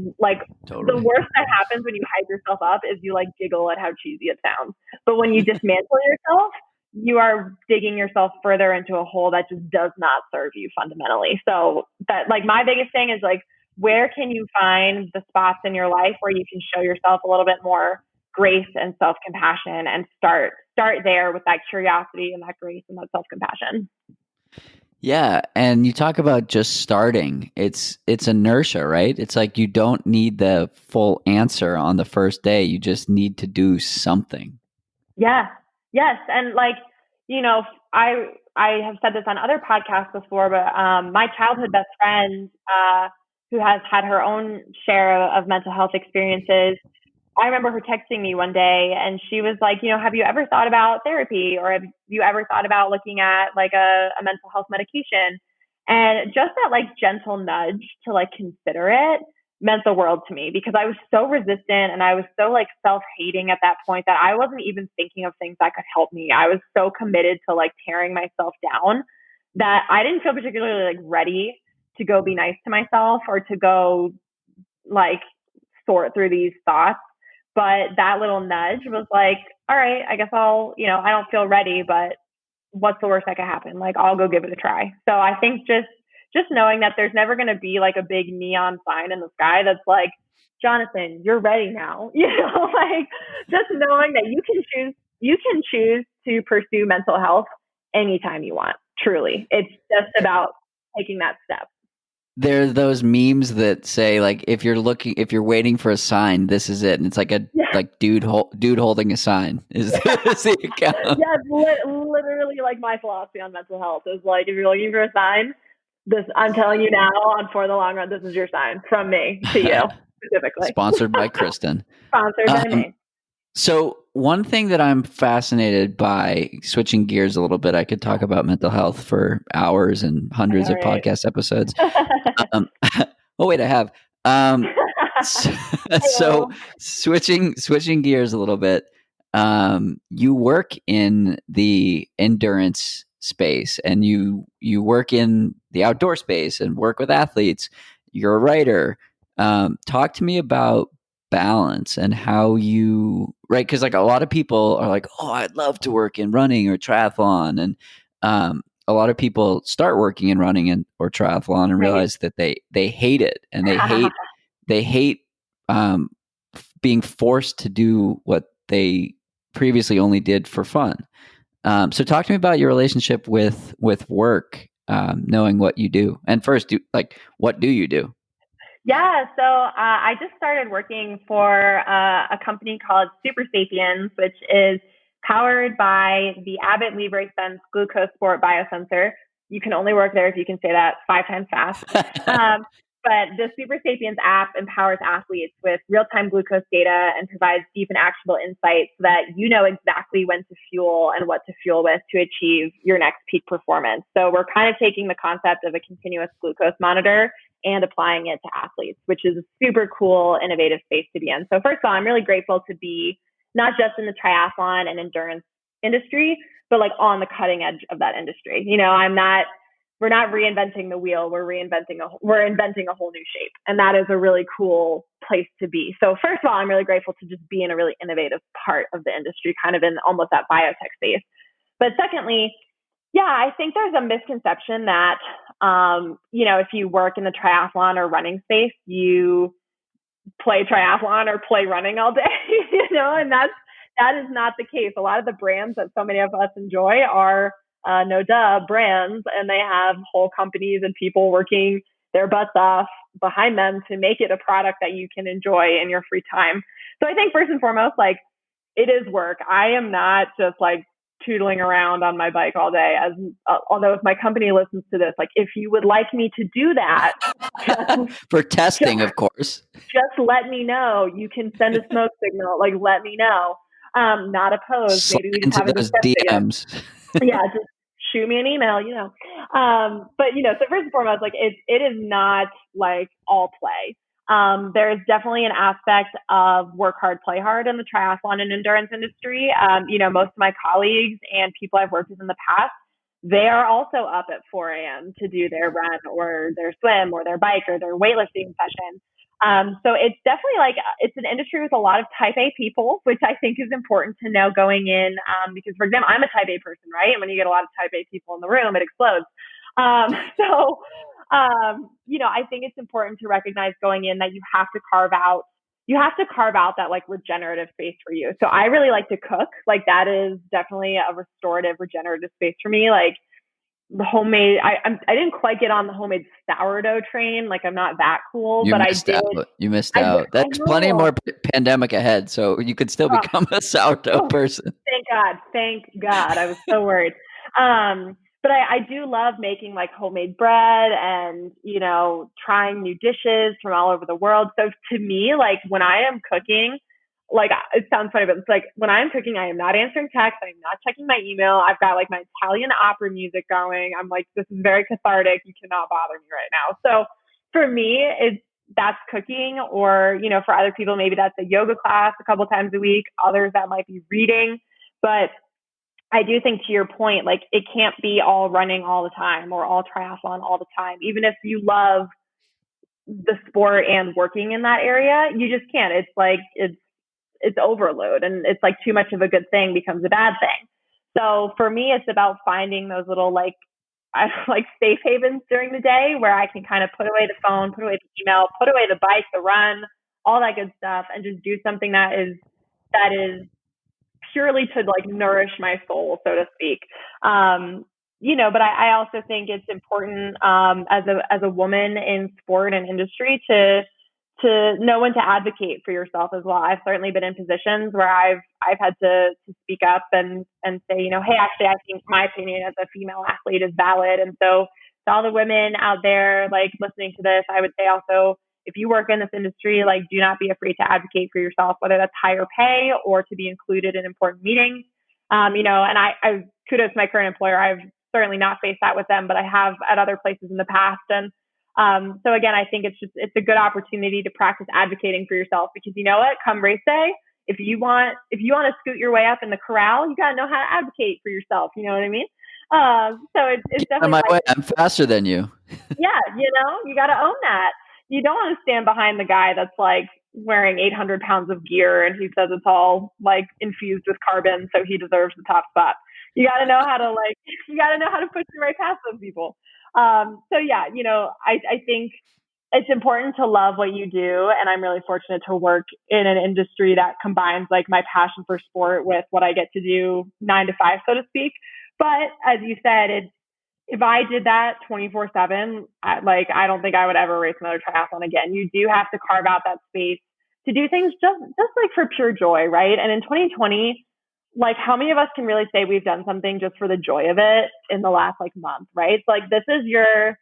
totally. The worst that happens when you hype yourself up is you like giggle at how cheesy it sounds. But when you dismantle yourself, you are digging yourself further into a hole that just does not serve you fundamentally. So that, like, my biggest thing is like, where can you find the spots in your life where you can show yourself a little bit more grace and self-compassion, and start there with that curiosity and that grace and that self-compassion. Yeah. And you talk about just starting. It's inertia, right? It's like you don't need the full answer on the first day. You just need to do something. Yeah. Yes. And like, I have said this on other podcasts before, but my childhood best friend, who has had her own share of mental health experiences, I remember her texting me one day and she was like, have you ever thought about therapy, or have you ever thought about looking at like a mental health medication? And just that like gentle nudge to like consider it meant the world to me, because I was so resistant and I was so like self-hating at that point that I wasn't even thinking of things that could help me. I was so committed to like tearing myself down that I didn't feel particularly like ready to go be nice to myself or to go like sort through these thoughts. But that little nudge was like, all right, I guess I don't feel ready, but what's the worst that could happen? Like, I'll go give it a try. So I think just knowing that there's never going to be like a big neon sign in the sky that's like, Jonathan, you're ready now. Like, just knowing that you can choose to pursue mental health anytime you want. Truly. It's just about taking that step. There's those memes that say like, if you're waiting for a sign, this is it, and it's like like dude holding a sign is the account. Yeah, literally like my philosophy on mental health is like, if you're looking for a sign, I'm telling you now, for the long run, this is your sign from me to you specifically. Sponsored by Kristin. Sponsored by me. So one thing that I'm fascinated by, switching gears a little bit, I could talk about mental health for hours and hundreds of podcast episodes. Oh wait, I have. So switching gears a little bit, you work in the endurance space and you work in the outdoor space and work with athletes. You're a writer. Talk to me about balance and how right? Because like a lot of people are like, oh, I'd love to work in running or triathlon, and a lot of people start working in running or triathlon and realize that they hate it, and they hate being forced to do what they previously only did for fun. So talk to me about your relationship with work, knowing what you do. And first, what do you do? Yeah, so I just started working for a company called Super Sapiens, which is powered by the Abbott Libre Sense glucose sport biosensor. You can only work there if you can say that 5 times fast. But the Super Sapiens app empowers athletes with real-time glucose data and provides deep and actionable insights so that you know exactly when to fuel and what to fuel with to achieve your next peak performance. So we're kind of taking the concept of a continuous glucose monitor and applying it to athletes, which is a super cool, innovative space to be in. So first of all, I'm really grateful to be not just in the triathlon and endurance industry, but like on the cutting edge of that industry. You know, we're not reinventing the wheel. We're inventing a whole new shape. And that is a really cool place to be. So first of all, I'm really grateful to just be in a really innovative part of the industry, kind of in almost that biotech space. But secondly, yeah, I think there's a misconception that, if you work in the triathlon or running space, you play triathlon or play running all day, and that is not the case. A lot of the brands that so many of us enjoy are brands, and they have whole companies and people working their butts off behind them to make it a product that you can enjoy in your free time. So I think first and foremost, like, it is work. I am not just like tootling around on my bike all day, although if my company listens to this, like, if you would like me to do that for testing, of course, just let me know. You can send a smoke signal, like, let me know. Not opposed. Maybe we just have a discussion. DMs. Yeah, just shoot me an email, But so first and foremost, like, it is not like all play. There's definitely an aspect of work hard, play hard in the triathlon and endurance industry. Most of my colleagues and people I've worked with in the past, they are also up at 4 a.m. to do their run or their swim or their bike or their weightlifting session. So it's definitely like, it's an industry with a lot of type A people, which I think is important to know going in, because, for example, I'm a type A person, right? And when you get a lot of type A people in the room, it explodes. I think it's important to recognize going in that you have to carve out that like regenerative space for you. So I really like to cook. Like, that is definitely a restorative, regenerative space for me. Like, the homemade, I didn't quite get on the homemade sourdough train. Like, I'm not that cool, but I did. You missed out. There's plenty more pandemic ahead, so you could still become a sourdough person. Thank God. I was so worried. But I do love making like homemade bread and, trying new dishes from all over the world. So to me, like, when I am cooking, like, it sounds funny, but it's like, when I'm cooking, I am not answering texts. I'm not checking my email. I've got like my Italian opera music going. I'm like, this is very cathartic. You cannot bother me right now. So for me, that's cooking, or, for other people, maybe that's a yoga class a couple times a week. Others, that might be reading. But I do think, to your point, like, it can't be all running all the time or all triathlon all the time. Even if you love the sport and working in that area, you just can't. It's like, it's overload, and it's like too much of a good thing becomes a bad thing. So for me, it's about finding those little like safe havens during the day where I can kind of put away the phone, put away the email, put away the bike, the run, all that good stuff, and just do something that is purely to like nourish my soul, so to speak. But I also think it's important, as a woman in sport and industry, to know when to advocate for yourself as well. I've certainly been in positions where I've had to speak up and say, hey, actually, I think my opinion as a female athlete is valid. And so to all the women out there, like, listening to this, I would say also, if you work in this industry, like, do not be afraid to advocate for yourself, whether that's higher pay or to be included in important meetings. And I kudos to my current employer. I've certainly not faced that with them, but I have at other places in the past. And so again, I think it's a good opportunity to practice advocating for yourself, because you know what, come race day, if you want to scoot your way up in the corral, you got to know how to advocate for yourself. You know what I mean? So it's definitely I'm faster than you. Yeah. You got to own that. You don't want to stand behind the guy that's like wearing 800 pounds of gear and he says it's all like infused with carbon, so he deserves the top spot. You got to know how to push your way past those people. So yeah, I think it's important to love what you do. And I'm really fortunate to work in an industry that combines like my passion for sport with what I get to do 9 to 5, so to speak. But as you said, if I did that 24/7, I don't think I would ever race another triathlon again. You do have to carve out that space to do things just like for pure joy, right? And in 2020, like, how many of us can really say we've done something just for the joy of it in the last like month, right? Like, this is your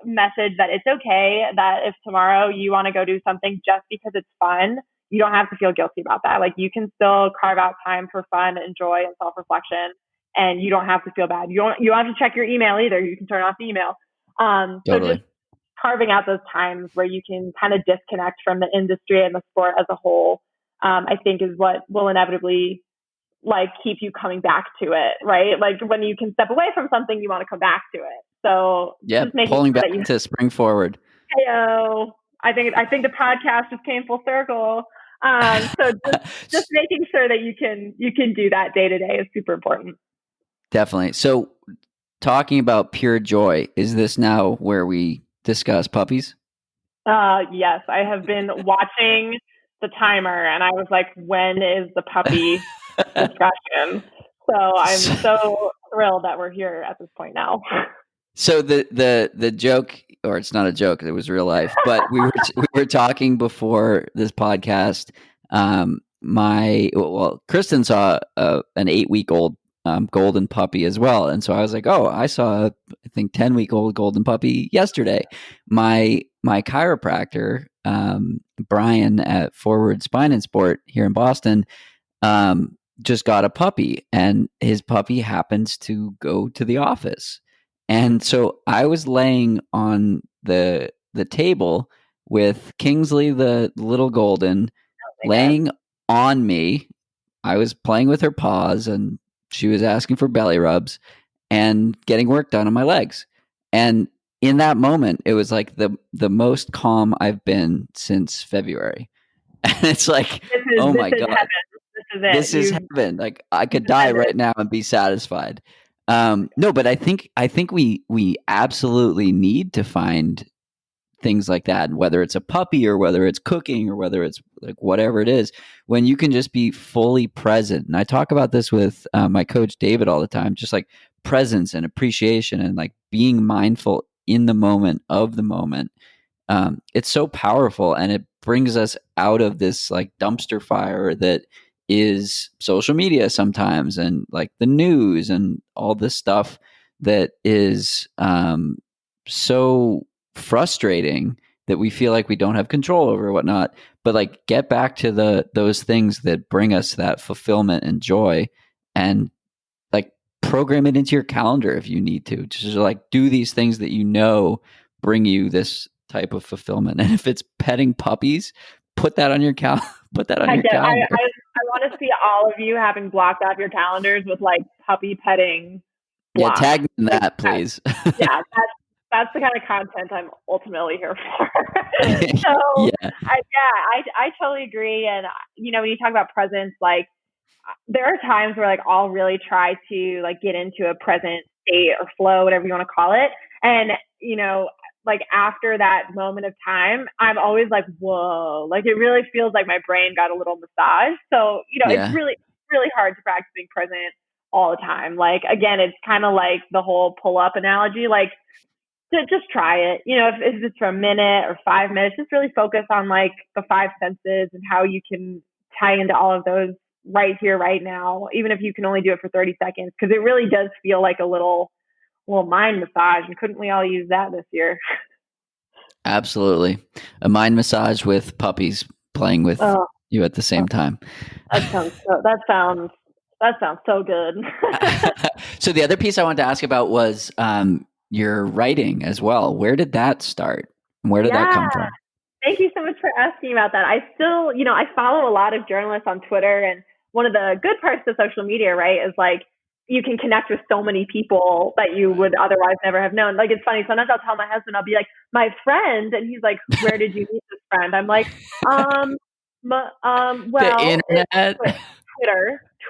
message that it's okay that if tomorrow you want to go do something just because it's fun, you don't have to feel guilty about that. Like you can still carve out time for fun and joy and self-reflection, and you don't have to feel bad. You don't have to check your email either. You can turn off the email. So Totally. just carving out those times where you can kind of disconnect from the industry and the sport as a whole, I think is what will inevitably like keep you coming back to it, right? Like when you can step away from something, you want to come back to it. So Yeah, just making pulling sure back that you, to spring forward. heyo, I think the podcast just came full circle. So just making sure that you can do that day to day is super important. Definitely. So talking about pure joy, is this now where we discuss puppies? Yes, I have been watching the timer and I was like, when is the puppy discussion? So I'm so thrilled that we're here at this point now. So the joke, or it's not a joke, it was real life, but we were talking before this podcast. Kristin saw an 8-week-old golden puppy as well, and so I was like, oh, I saw I think 10-week-old golden puppy yesterday. My chiropractor, Brian at Forward Spine and Sport here in Boston, just got a puppy, and his puppy happens to go to the office. And so I was laying on the table with Kingsley, the little golden, laying on me. I was playing with her paws, and she was asking for belly rubs and getting work done on my legs. And in that moment, it was like the most calm I've been since February. And it's like, oh my God. Heaven. This is it. This is heaven. Like I could die right now and be satisfied. No, but I think we absolutely need to find things like that, whether it's a puppy or whether it's cooking or whether it's like whatever it is, when you can just be fully present. And I talk about this with my coach David all the time, just like presence and appreciation and like being mindful in the moment of the moment. It's so powerful, and it brings us out of this like dumpster fire that is social media sometimes, and like the news and all this stuff that is so frustrating that we feel like we don't have control over whatnot. But like get back to those things that bring us that fulfillment and joy, and like program it into your calendar if you need to. Just like do these things that you know bring you this type of fulfillment. And if it's petting puppies, put that on your calendar. Put that on your calendar. I want to see all of you having blocked off your calendars with like puppy petting blocks. Yeah, tag me in that, please. Yeah, that's the kind of content I'm ultimately here for. So yeah. I totally agree. And you know, when you talk about presence, like there are times where like I'll really try to like get into a present state or flow, whatever you want to call it. And you know, like after that moment of time, I'm always like, whoa, like it really feels like my brain got a little massage. So, you know, it's really, really hard to practice being present all the time. Like, again, it's kind of like the whole pull up analogy, like just try it. You know, if it's for a minute or 5 minutes, just really focus on like the 5 senses and how you can tie into all of those right here, right now, even if you can only do it for 30 seconds, because it really does feel like a little mind massage. And couldn't we all use that this year? Absolutely. A mind massage with puppies playing with you at the same time. That sounds so good. So the other piece I wanted to ask about was your writing as well. Where did that start? Where did that come from? Thank you so much for asking about that. I still, you know, I follow a lot of journalists on Twitter, and one of the good parts of social media, right, is like you can connect with so many people that you would otherwise never have known. Like, it's funny. Sometimes I'll tell my husband, I'll be like, my friend, and he's like, where did you meet this friend? I'm like, well, the internet.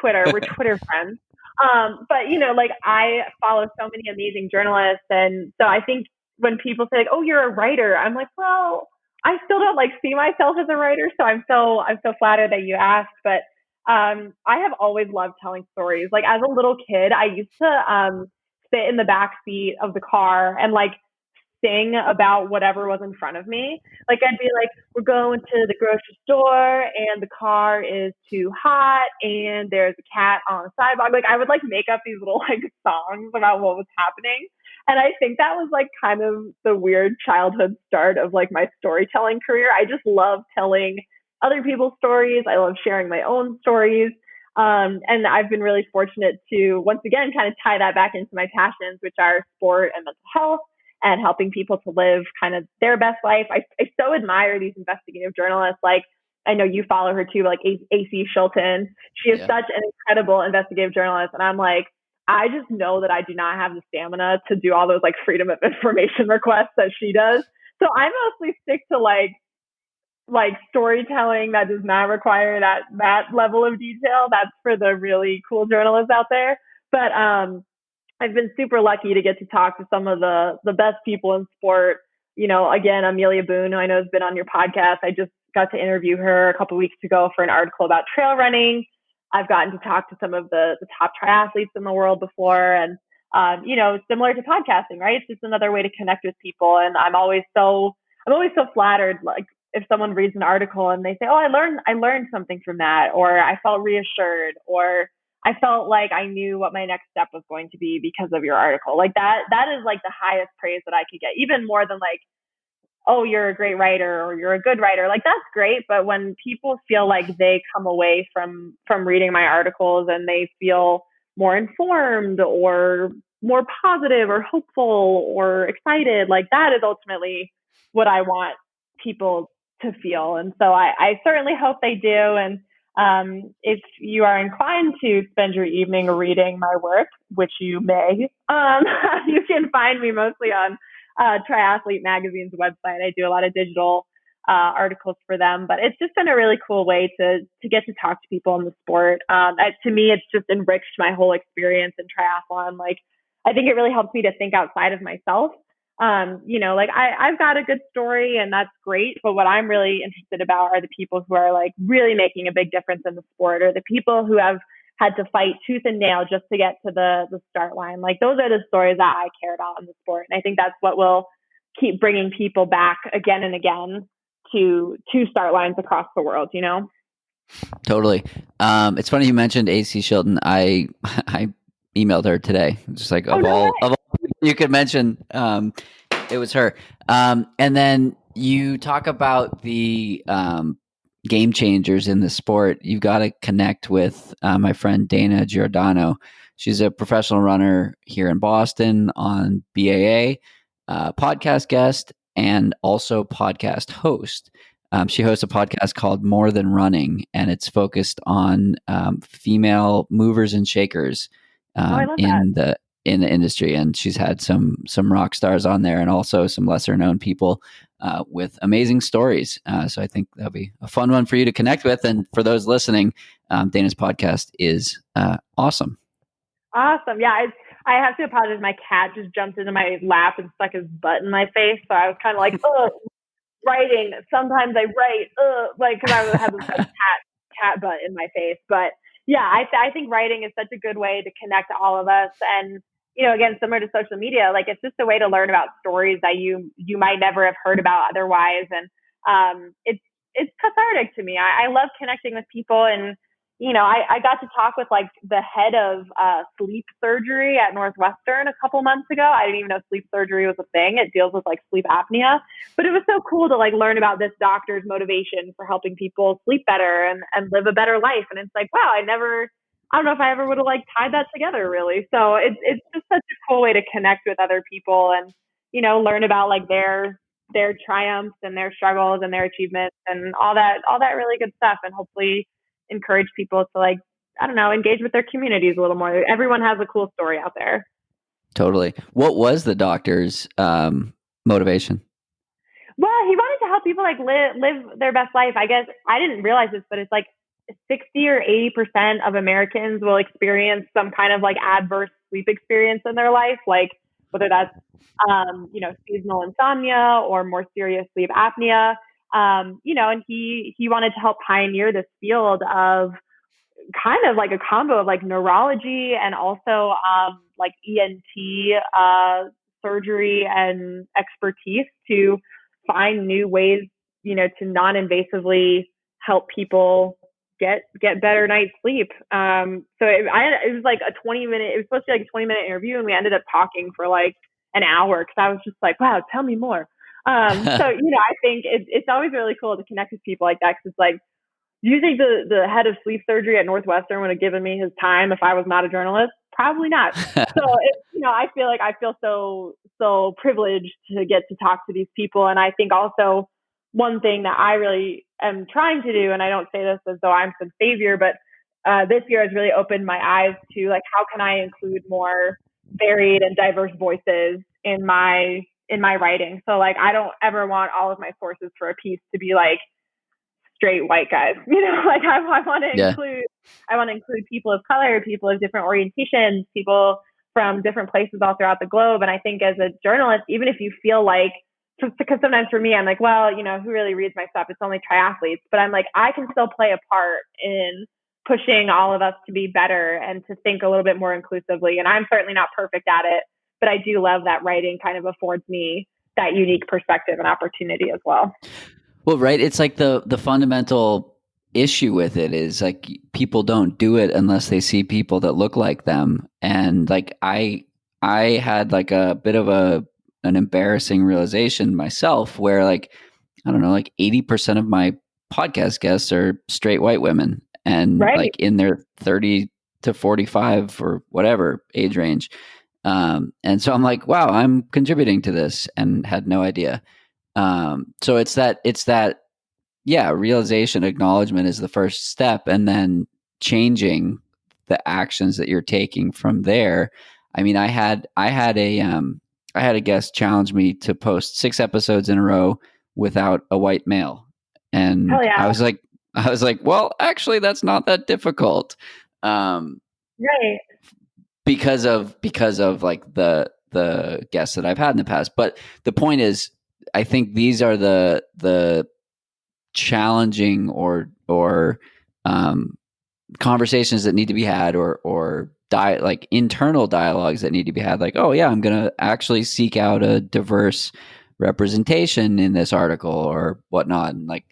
Twitter, we're Twitter friends. But you know, like I follow so many amazing journalists. And so I think when people say like, oh, you're a writer, I'm like, well, I still don't like see myself as a writer. So I'm so flattered that you asked, but I have always loved telling stories. Like as a little kid, I used to sit in the back seat of the car and like sing about whatever was in front of me. Like I'd be like, we're going to the grocery store and the car is too hot and there's a cat on the sidewalk. Like I would like make up these little like songs about what was happening. And I think that was like kind of the weird childhood start of like my storytelling career. I just love telling other people's stories. I love sharing my own stories. And I've been really fortunate to, once again, kind of tie that back into my passions, which are sport and mental health and helping people to live kind of their best life. I so admire these investigative journalists. Like, I know you follow her too, like AC Shilton. She is such an incredible investigative journalist. And I'm like, I just know that I do not have the stamina to do all those like freedom of information requests that she does. So I mostly stick to like storytelling that does not require that level of detail. That's for the really cool journalists out there. But I've been super lucky to get to talk to some of the best people in sport. You know, again, Amelia Boone, who I know has been on your podcast. I just got to interview her a couple of weeks ago for an article about trail running. I've gotten to talk to some of the top triathletes in the world before. And, you know, similar to podcasting, right? It's just another way to connect with people. And I'm always so flattered, like, if someone reads an article and they say, oh, I learned something from that, or I felt reassured, or I felt like I knew what my next step was going to be because of your article. Like that is like the highest praise that I could get, even more than like, oh, you're a great writer or you're a good writer. Like that's great. But when people feel like they come away from reading my articles and they feel more informed or more positive or hopeful or excited, like that is ultimately what I want people to feel. And so I certainly hope they do. And if you are inclined to spend your evening reading my work, which you may, you can find me mostly on Triathlete Magazine's website. I do a lot of digital articles for them, but it's just been a really cool way to get to talk to people in the sport. To me, it's just enriched my whole experience in triathlon. Like, I think it really helps me to think outside of myself. You know, like I've got a good story and that's great, but what I'm really interested about are the people who are like really making a big difference in the sport, or the people who have had to fight tooth and nail just to get to the start line. Like those are the stories that I care about in the sport. And I think that's what will keep bringing people back again and again to start lines across the world, you know? Totally. It's funny you mentioned AC Shilton. I emailed her today. Just like of all people you could mention, it was her. And then you talk about the game changers in the sport. You've got to connect with my friend Dana Giordano. She's a professional runner here in Boston on BAA, podcast guest, and also podcast host. She hosts a podcast called More Than Running, and it's focused on female movers and shakers in the industry. And she's had some rock stars on there, and also some lesser known people with amazing stories. So I think that'll be a fun one for you to connect with. And for those listening, Dana's podcast is awesome. Awesome. Yeah, I have to apologize. My cat just jumped into my lap and stuck his butt in my face. So I was kind of like, oh, writing. Sometimes I write, like, because I have this like, cat butt in my face. But yeah, I think writing is such a good way to connect all of us. And, you know, again, similar to social media, like it's just a way to learn about stories that you might never have heard about otherwise. And it's cathartic to me. I love connecting with people. And, you know, I got to talk with like the head of sleep surgery at Northwestern a couple months ago. I didn't even know sleep surgery was a thing. It deals with like sleep apnea, but it was so cool to like learn about this doctor's motivation for helping people sleep better and live a better life. And it's like, wow, I don't know if I ever would have like tied that together really. So it's just such a cool way to connect with other people and, you know, learn about like their triumphs and their struggles and their achievements and all that really good stuff. And hopefully encourage people to like, I don't know, engage with their communities a little more. Everyone has a cool story out there. Totally. What was the doctor's motivation? Well, he wanted to help people like live their best life. I guess I didn't realize this, but it's like 60 or 80% of Americans will experience some kind of like adverse sleep experience in their life, like whether that's you know, seasonal insomnia or more serious sleep apnea. You know, and he wanted to help pioneer this field of kind of like a combo of like neurology and also like ENT surgery and expertise to find new ways, to non-invasively help people get better night's sleep. So it was like a 20-minute, it was supposed to be like a 20-minute interview, and we ended up talking for like an hour because I was just like, wow, tell me more. So, I think it's always really cool to connect with people like that, because it's like, do you think the head of sleep surgery at Northwestern would have given me his time if I was not a journalist? Probably not. So, I feel so privileged to get to talk to these people. And I think also one thing that I really am trying to do, and I don't say this as though I'm some savior, but this year has really opened my eyes to like, how can I include more varied and diverse voices in my writing? So like, I don't ever want all of my sources for a piece to be like straight white guys, like I want to include people of color, people of different orientations, people from different places all throughout the globe. And I think as a journalist, even if you feel like, because sometimes for me, I'm like, well, who really reads my stuff? It's only triathletes, but I'm like, I can still play a part in pushing all of us to be better and to think a little bit more inclusively. And I'm certainly not perfect at it, but I do love that writing kind of affords me that unique perspective and opportunity as well. Well, right. It's like the fundamental issue with it is like people don't do it unless they see people that look like them. And like I had like a bit of an embarrassing realization myself where like, I don't know, like 80% of my podcast guests are straight white women and like in their 30 to 45 or whatever age range. And so I'm like, wow, I'm contributing to this and had no idea. So it's that, realization, acknowledgement is the first step, and then changing the actions that you're taking from there. I mean, I had a guest challenge me to post 6 episodes in a row without a white male. And I was like, well, actually that's not that difficult. Right. Because of like the guests that I've had in the past. But the point is, I think these are the challenging or conversations that need to be had, or like internal dialogues that need to be had. Like, oh yeah, I'm going to actually seek out a diverse representation in this article or whatnot. And like,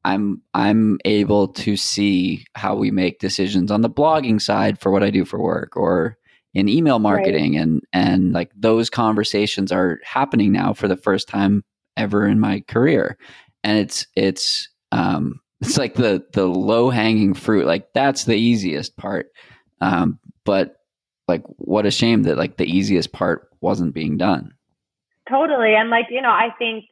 I'm able to see how we make decisions on the blogging side for what I do for work or in email marketing. Right. And like those conversations are happening now for the first time ever in my career. And it's like the low hanging fruit. Like that's the easiest part. But like, what a shame that like the easiest part wasn't being done. Totally. And like, I think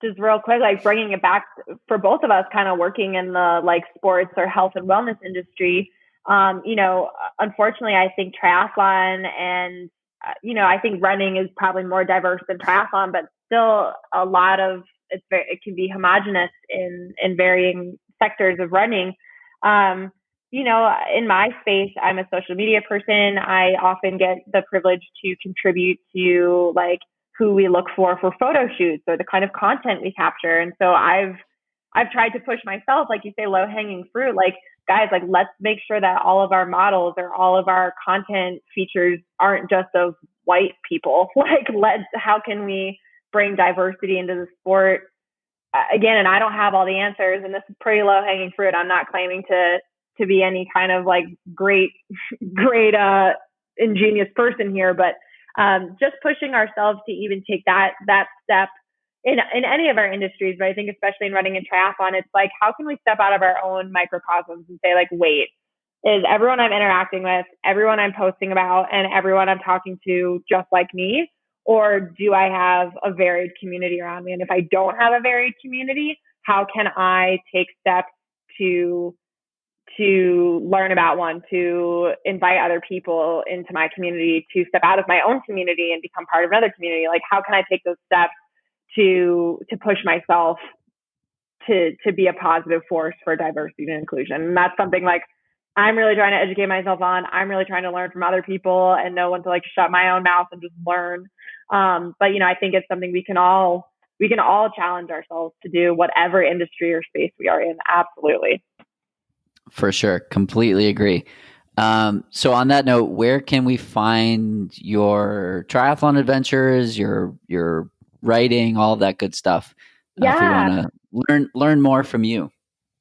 just real quick, like bringing it back for both of us kind of working in the like sports or health and wellness industry, unfortunately, I think triathlon and, I think running is probably more diverse than triathlon, but still a lot of it can be homogenous in varying sectors of running. In my space, I'm a social media person. I often get the privilege to contribute to like who we look for photo shoots or the kind of content we capture. And so I've tried to push myself, like you say, low hanging fruit, like guys, like let's make sure that all of our models or all of our content features aren't just of white people. Like how can we bring diversity into the sport? Again, and I don't have all the answers, and this is pretty low hanging fruit. I'm not claiming to be any kind of like great ingenious person here, but just pushing ourselves to even take that step in any of our industries. But I think especially in running and triathlon, it's like, how can we step out of our own microcosms and say like, wait, is everyone I'm interacting with, everyone I'm posting about, and everyone I'm talking to just like me? Or do I have a varied community around me? And if I don't have a varied community, how can I take steps to learn about one, to invite other people into my community, to step out of my own community and become part of another community? Like, how can I take those steps to push myself to be a positive force for diversity and inclusion? And that's something like I'm really trying to educate myself on. I'm really trying to learn from other people and know when to like shut my own mouth and just learn. But I think it's something we can all challenge ourselves to do, whatever industry or space we are in. Absolutely. For sure. Completely agree. So on that note, where can we find your triathlon adventures, your writing, all of that good stuff? If we want to learn more from you.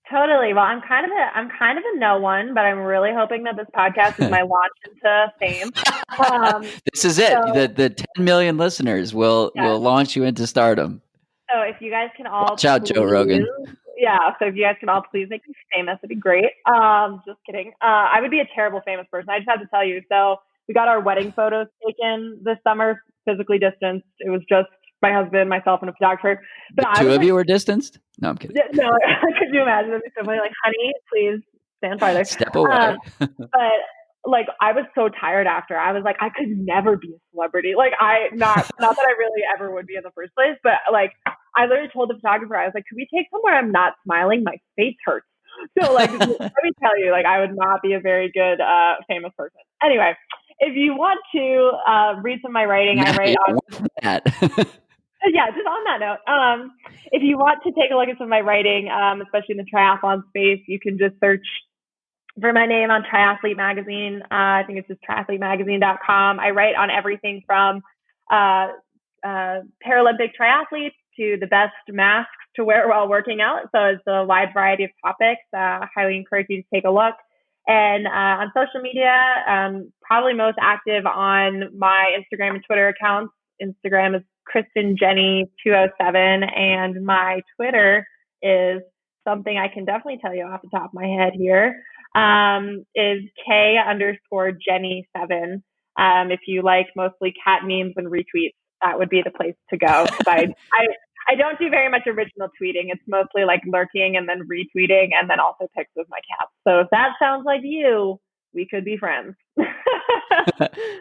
Totally. Well, I'm kind of a no one, but I'm really hoping that this podcast is my launch into fame. This is it. So, the 10 million listeners will launch you into stardom. So if you guys can all watch out, Joe Rogan. Yeah. So if you guys can all please make me famous, it'd be great. Just kidding. I would be a terrible famous person. I just have to tell you. So we got our wedding photos taken this summer, physically distanced. It was just my husband, myself, and a photographer. But the two of you were distanced? No, I'm kidding. No, could you imagine? It'd be somebody like, honey, please stand farther. Step away. But like, I was so tired after. I was like, I could never be a celebrity. Like, not that I really ever would be in the first place, but like, I literally told the photographer, I was like, could we take somewhere I'm not smiling? My face hurts. So like, let me tell you, like, I would not be a very good famous person. Anyway, if you want to read some of my writing, I write on that. Yeah, just on that note, if you want to take a look at some of my writing, especially in the triathlon space, you can just search for my name on Triathlete Magazine. I think it's just triathletemagazine.com. I write on everything from Paralympic triathletes to the best masks to wear while working out. So it's a wide variety of topics. Highly encourage you to take a look. And on social media, probably most active on my Instagram and Twitter accounts. Instagram is Kristin Jenny 207, and my Twitter is something I can definitely tell you off the top of my head here. Is K_Jenny7. If you like mostly cat memes and retweets, that would be the place to go. Because I don't do very much original tweeting. It's mostly like lurking and then retweeting and then also pics with my cats. So if that sounds like you, we could be friends.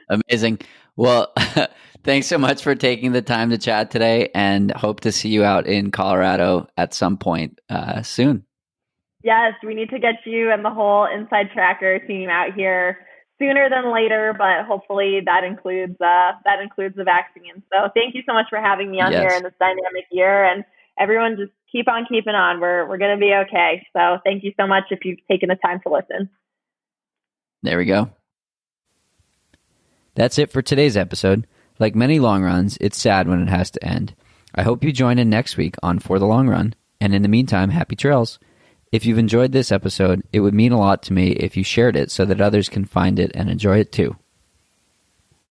Amazing. Well, thanks so much for taking the time to chat today, and hope to see you out in Colorado at some point soon. Yes, we need to get you and the whole Inside Tracker team out here sooner than later, but hopefully that includes the vaccine. So thank you so much for having me on here in this dynamic year, and everyone just keep on keeping on. We're going to be okay. So thank you so much if you've taken the time to listen. There we go. That's it for today's episode. Like many long runs, it's sad when it has to end. I hope you join in next week on For the Long Run, and in the meantime, happy trails. If you've enjoyed this episode, it would mean a lot to me if you shared it so that others can find it and enjoy it too.